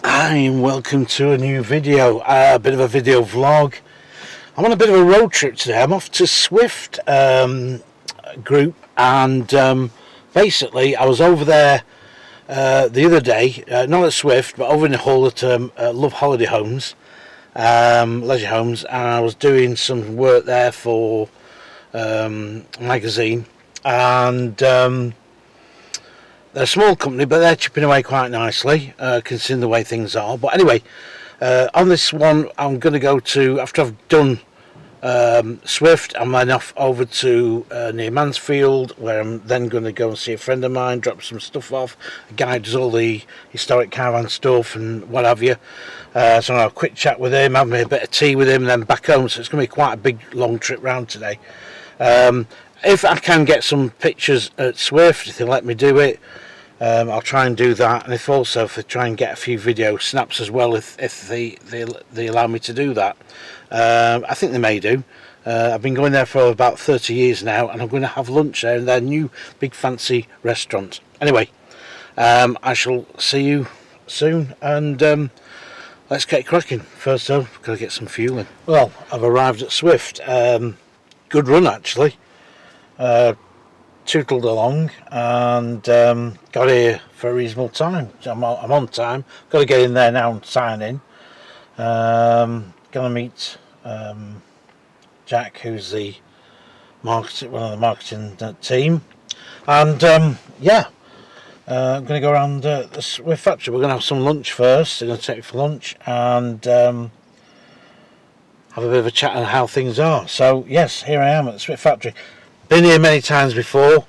Hi and welcome to a new video, a bit of a video vlog. I'm on a bit of a road trip today. I'm off to Swift group, and basically I was over there the other day, not at Swift but over in the hall at Love Holiday Homes, leisure homes, and I was doing some work there for a magazine, and they're a small company, but they're chipping away quite nicely, considering the way things are. But anyway, on this one, I'm going to go to, after I've done Swift, I'm then off over to near Mansfield, where I'm then going to go and see a friend of mine, drop some stuff off. A guy does all the historic caravan stuff and what have you. So I'm going to have a quick chat with him, have a bit of tea with him, and then back home. So it's going to be quite a big, long trip round today. If I can get some pictures at Swift, if they let me do it, I'll try and do that. And if they try and get a few video snaps as well, if they allow me to do that, I think they may do. I've been going there for about 30 years now, and I'm going to have lunch there in their new big fancy restaurant. Anyway, I shall see you soon, and let's get cracking. First though, I've got to get some fueling. Well, I've arrived at Swift. Good run actually. Tootled along and got here for a reasonable time. I'm on time. Got to get in there now and sign in. Gonna meet Jack, who's one of the marketing team, and yeah, I'm going to go around the Swift factory. We're going to have some lunch first. They're going to take me for lunch and have a bit of a chat on how things are. So yes, here I am at the Swift factory. Been here many times before,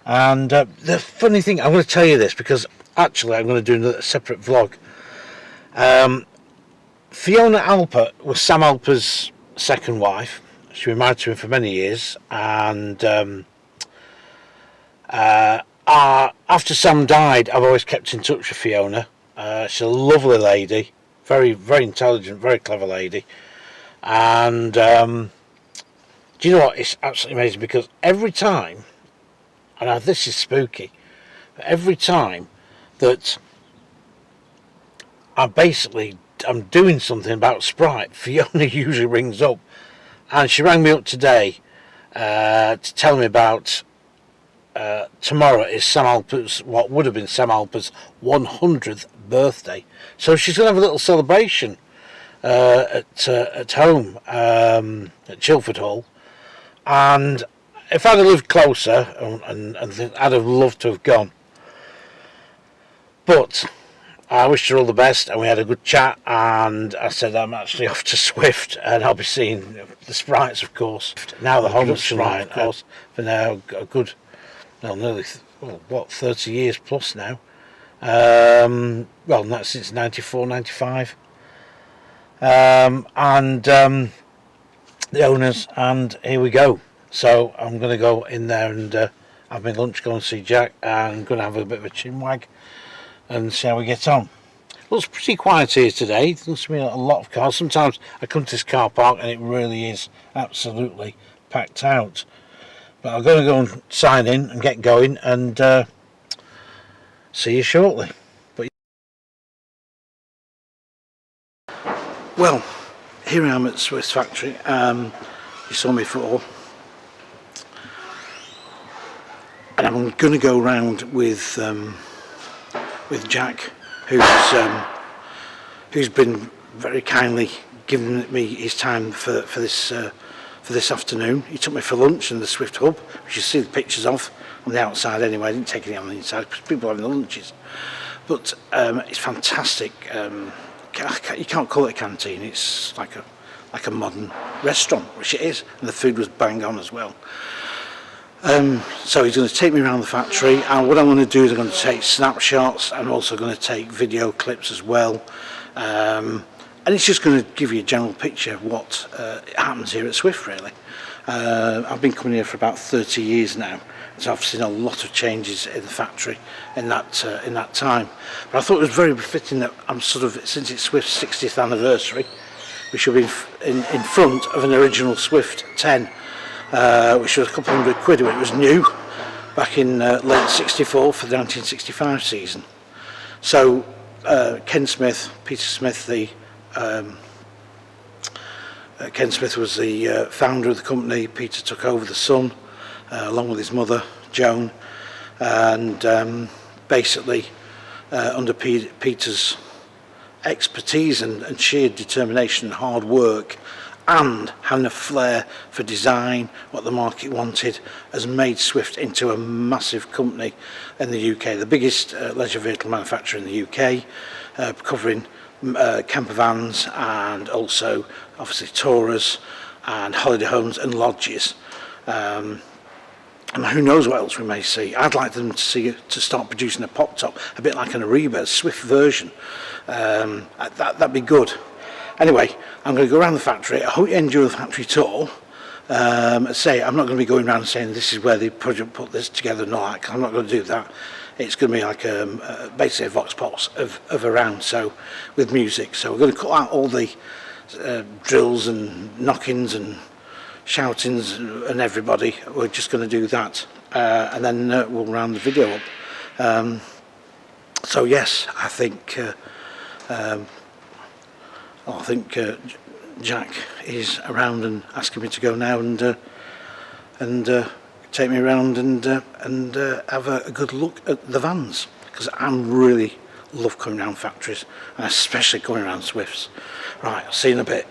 and the funny thing, I'm going to tell you this because actually I'm going to do a separate vlog. Fiona Alper was Sam Alper's second wife. She was married to him for many years, and after Sam died, I've always kept in touch with Fiona. She's a lovely lady, very, very intelligent, very clever lady, and do you know what? It's absolutely amazing because every time, and now this is spooky, but every time that I'm doing something about Sprite, Fiona usually rings up, and she rang me up today to tell me about tomorrow is Sam Alper's, what would have been Sam Alper's 100th birthday. So she's going to have a little celebration at home at Chilford Hall. And if I'd have lived closer, and I'd have loved to have gone. But I wished her all the best, and we had a good chat, and I said I'm actually off to Swift, and I'll be seeing the Sprites, of course. Now the home Sprite, of course, for now a good, nearly, 30 years plus now. Well, not since 94, 95. And the owners, and here we go. So I'm going to go in there and have my lunch, go and see Jack, and I'm going to have a bit of a chinwag and see how we get on. Looks pretty quiet here today. There looks to be a lot of cars. Sometimes I come to this car park and it really is absolutely packed out. But I'm going to go and sign in and get going, and see you shortly. Well, here I am at Swiss factory. You saw me before, and I'm going to go round with Jack, who's been very kindly giving me his time for this afternoon. He took me for lunch in the Swift Hub, which you see the pictures of on the outside anyway. I didn't take any on the inside because people are having the lunches. But it's fantastic. You can't call it a canteen. It's like a modern restaurant, which it is, and the food was bang on as well. So he's going to take me around the factory, and what I'm going to do is I'm going to take snapshots. I'm also going to take video clips as well, and it's just going to give you a general picture of what happens here at Swift, really. I've been coming here for about 30 years now, so I've seen a lot of changes in the factory in that time. But I thought it was very befitting that I'm since it's Swift's 60th anniversary, we should be in front of an original Swift 10, which was a couple £100 when it was new, back in late 64 for the 1965 season. So Ken Smith, Peter Smith, Ken Smith was the founder of the company. Peter took over the son, along with his mother, Joan, and basically under Peter's expertise and sheer determination and hard work, and having a flair for design, what the market wanted, has made Swift into a massive company in the UK, the biggest leisure vehicle manufacturer in the UK, covering camper vans and also obviously tourers and holiday homes and lodges. And who knows what else we may see. I'd like them to start producing a pop top, a bit like an Ariba, a Swift version. That'd be good. Anyway, I'm going to go around the factory. I hope you enjoy the factory tour. I'm not going to be going around saying this is where the project put this together and all that. I'm not going to do that. It's going to be like basically a vox pops of around, so with music. So we're going to cut out all the drills and knockings and shoutings and everybody. We're just going to do that, and then we'll round the video up. So yes, I think Jack is around and asking me to go now and take me around and have a good look at the vans, because I really love coming around factories, and especially coming around Swifts. Right, I'll see you in a bit.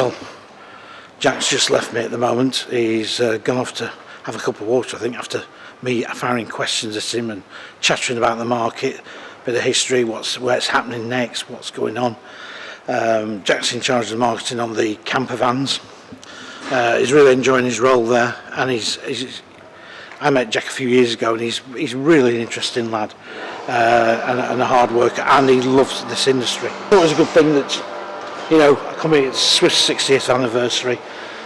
Well, Jack's just left me at the moment. He's gone off to have a cup of water, I think, after me firing questions at him and chattering about the market, a bit of history, where it's happening next, what's going on. Jack's in charge of the marketing on the camper vans. He's really enjoying his role there, and I met Jack a few years ago, and he's really an interesting lad, and a hard worker, and he loves this industry. I thought it was a good thing that, you know, I come here, it's Swift's 60th anniversary,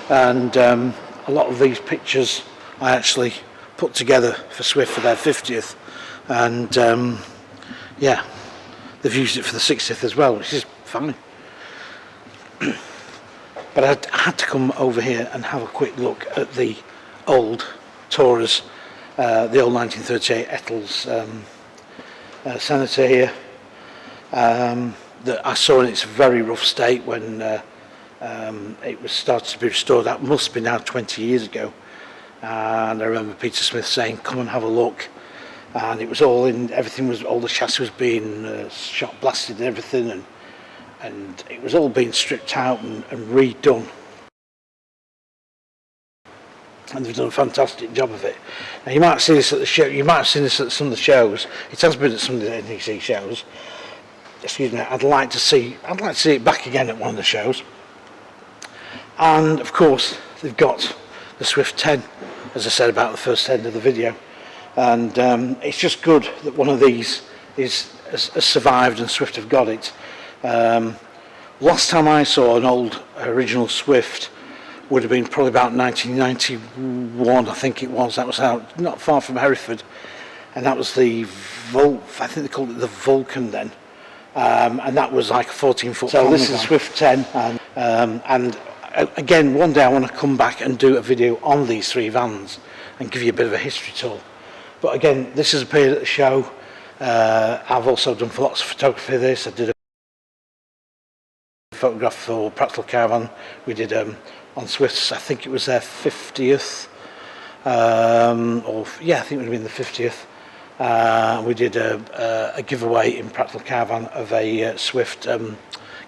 and a lot of these pictures I actually put together for Swift for their 50th, and yeah, they've used it for the 60th as well, which is fine. But I had to come over here and have a quick look at the old Taurus, the old 1938 Eccles Senator here, that I saw in its very rough state when it was started to be restored. That must be now 20 years ago. And I remember Peter Smith saying, come and have a look. And it was all in, all the chassis was being shot blasted and everything, and it was all being stripped out and redone. And they've done a fantastic job of it. Now you might have seen this at the show, you might have seen this at some of the shows. It has been at some of the NEC shows. Excuse me, I'd like to see it back again at one of the shows. And of course they've got the Swift 10, as I said about the first end of the video. And it's just good that one of these has survived and Swift have got it. Last time I saw an old original Swift would have been probably about 1991, I think it was. That was out not far from Hereford, and that was the I think they called it the Vulcan then, and that was like a 14-foot. So this is Swift 10, and again, one day I want to come back and do a video on these three vans and give you a bit of a history tour. But again, this has appeared at the show. I've also done lots of photography of this. I did a photograph for Practical Caravan. We did on Swift's, I think it was their 50th, yeah, I think it would have been the 50th. We did a giveaway in Practical Caravan of a Swift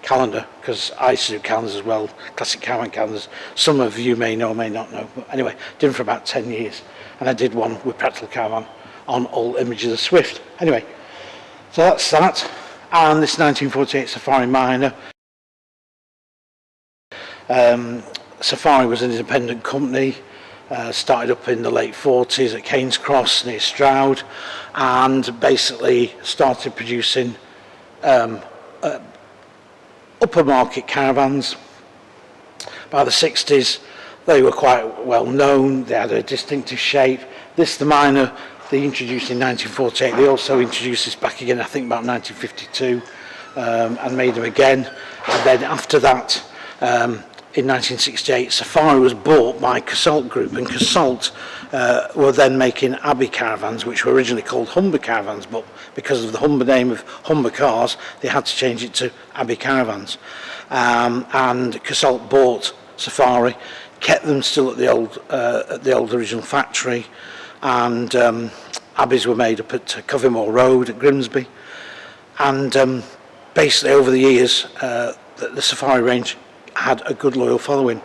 calendar, because I used to do calendars as well, classic Caravan calendars. Some of you may know, may not know, but anyway, did them for about 10 years. And I did one with Practical Caravan on all images of Swift. Anyway, so that's that. And this 1948 Safari Minor. Safari was an independent company, started up in the late 40s at Keynes Cross near Stroud, and basically started producing upper market caravans. By the 60s they were quite well known, they had a distinctive shape. This, the Minor, they introduced in 1948, they also introduced this back again I think about 1952, and made them again. And then after that, in 1968, Safari was bought by Cassalt Group, and Cassalt were then making Abbey caravans, which were originally called Humber caravans, but because of the Humber name of Humber cars, they had to change it to Abbey caravans. And Cassalt bought Safari, kept them still at the old original factory, and Abbeys were made up at Covermore Road at Grimsby. And basically over the years, the Safari range had a good loyal following.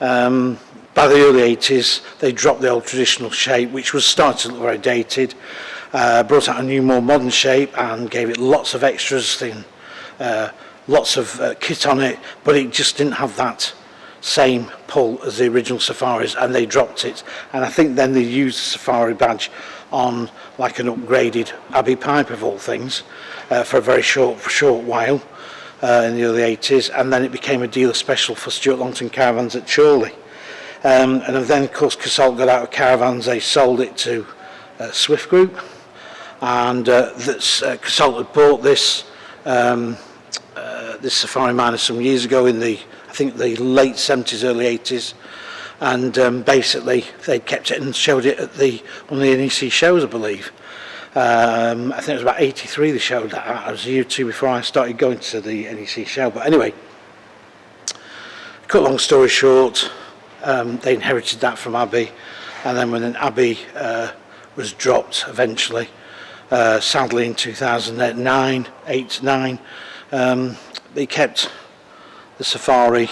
By the early 80s they dropped the old traditional shape, which was starting to look very dated, brought out a new more modern shape and gave it lots of extras, lots of kit on it, but it just didn't have that same pull as the original Safaris, and they dropped it. And I think then they used the Safari badge on like an upgraded Abbey pipe of all things, for a very short while. In the early 80s, and then it became a dealer special for Stuart Longton Caravans at Chorley. And then of course Cassalt got out of caravans, they sold it to Swift Group, and Cassalt had bought this Safari Minor some years ago in I think the late 70s, early 80s, and basically they kept it and showed it at one of the NEC shows, I believe. I think it was about 83 they showed that. I was a year or two before I started going to the NEC show. But anyway, cut long story short, they inherited that from Abbey, and then when an Abbey was dropped eventually, sadly in 2009, they kept the Safari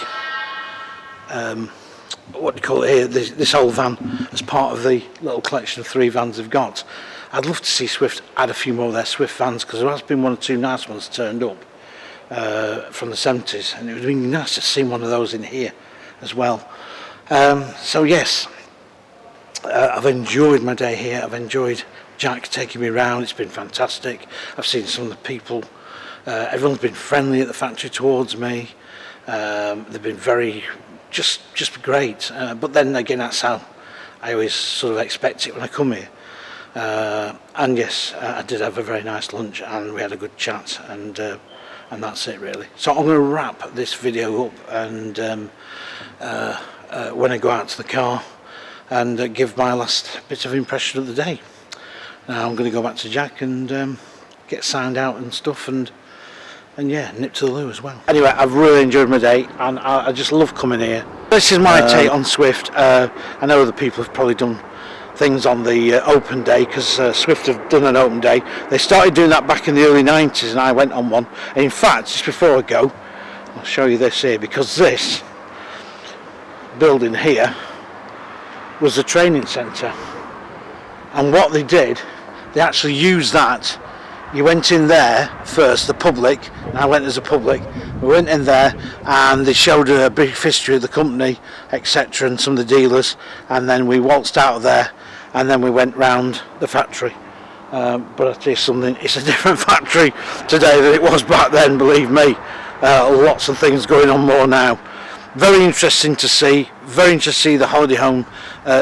what do you call it here, this whole van as part of the little collection of 3 vans they've got. I'd love to see Swift add a few more of their Swift vans, because there has been 1 or 2 nice ones turned up from the 70s, and it would be nice to see one of those in here as well. So yes, I've enjoyed my day here. I've enjoyed Jack taking me around. It's been fantastic. I've seen some of the people. Everyone's been friendly at the factory towards me. They've been very just great. But then again, that's how I always sort of expect it when I come here. And yes, I did have a very nice lunch, and we had a good chat, and that's it really. So I'm going to wrap this video up, and when I go out to the car, and give my last bit of impression of the day. Now I'm going to go back to Jack and get signed out and stuff, and yeah, nip to the loo as well. Anyway, I've really enjoyed my day, and I just love coming here. This is my take on Swift. I know other people have probably done things on the open day, because Swift have done an open day. They started doing that back in the early 90s, and I went on one. And in fact, just before I go, I'll show you this here, because this building here was a training centre, and what they did, they actually used that. You went in there first, the public, and I went as a public. We went in there and they showed a brief history of the company, etc., and some of the dealers, and then we waltzed out of there, and then we went round the factory. But I'll tell you something, it's a different factory today than it was back then, believe me. Lots of things going on more now. Very interesting to see, the holiday home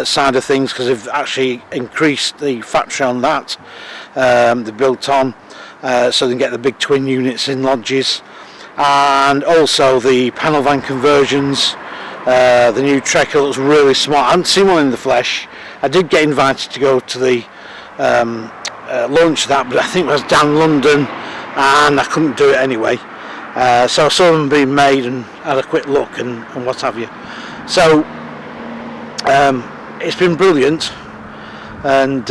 side of things, because they've actually increased the factory on that. They built on, so they can get the big twin units in lodges, and also the panel van conversions. The new Trekker looks really smart. I haven't seen one in the flesh. I did get invited to go to the launch of that, but I think it was down London, and I couldn't do it anyway. So I saw them being made and had a quick look and what have you. So it's been brilliant, and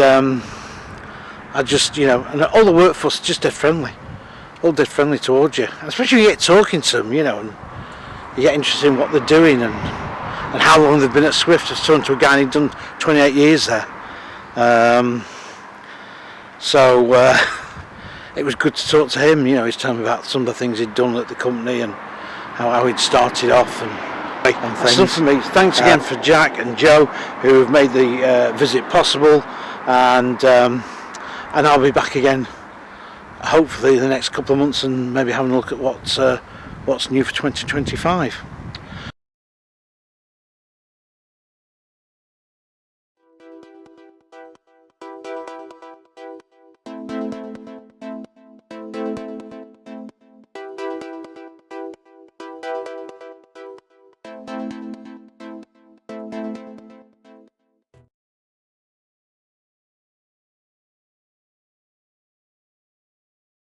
I just, and all the workforce is just dead friendly, all dead friendly towards you, and especially when you get talking to them, and you get interested in what they're doing and how long they've been at Swift. I was talking to a guy, and he'd done 28 years there. It was good to talk to him. He's telling me about some of the things he'd done at the company and how he'd started off and things. That's enough for me. Thanks again for Jack and Joe, who have made the visit possible, and I'll be back again hopefully the next couple of months, and maybe having a look at what's new for 2025.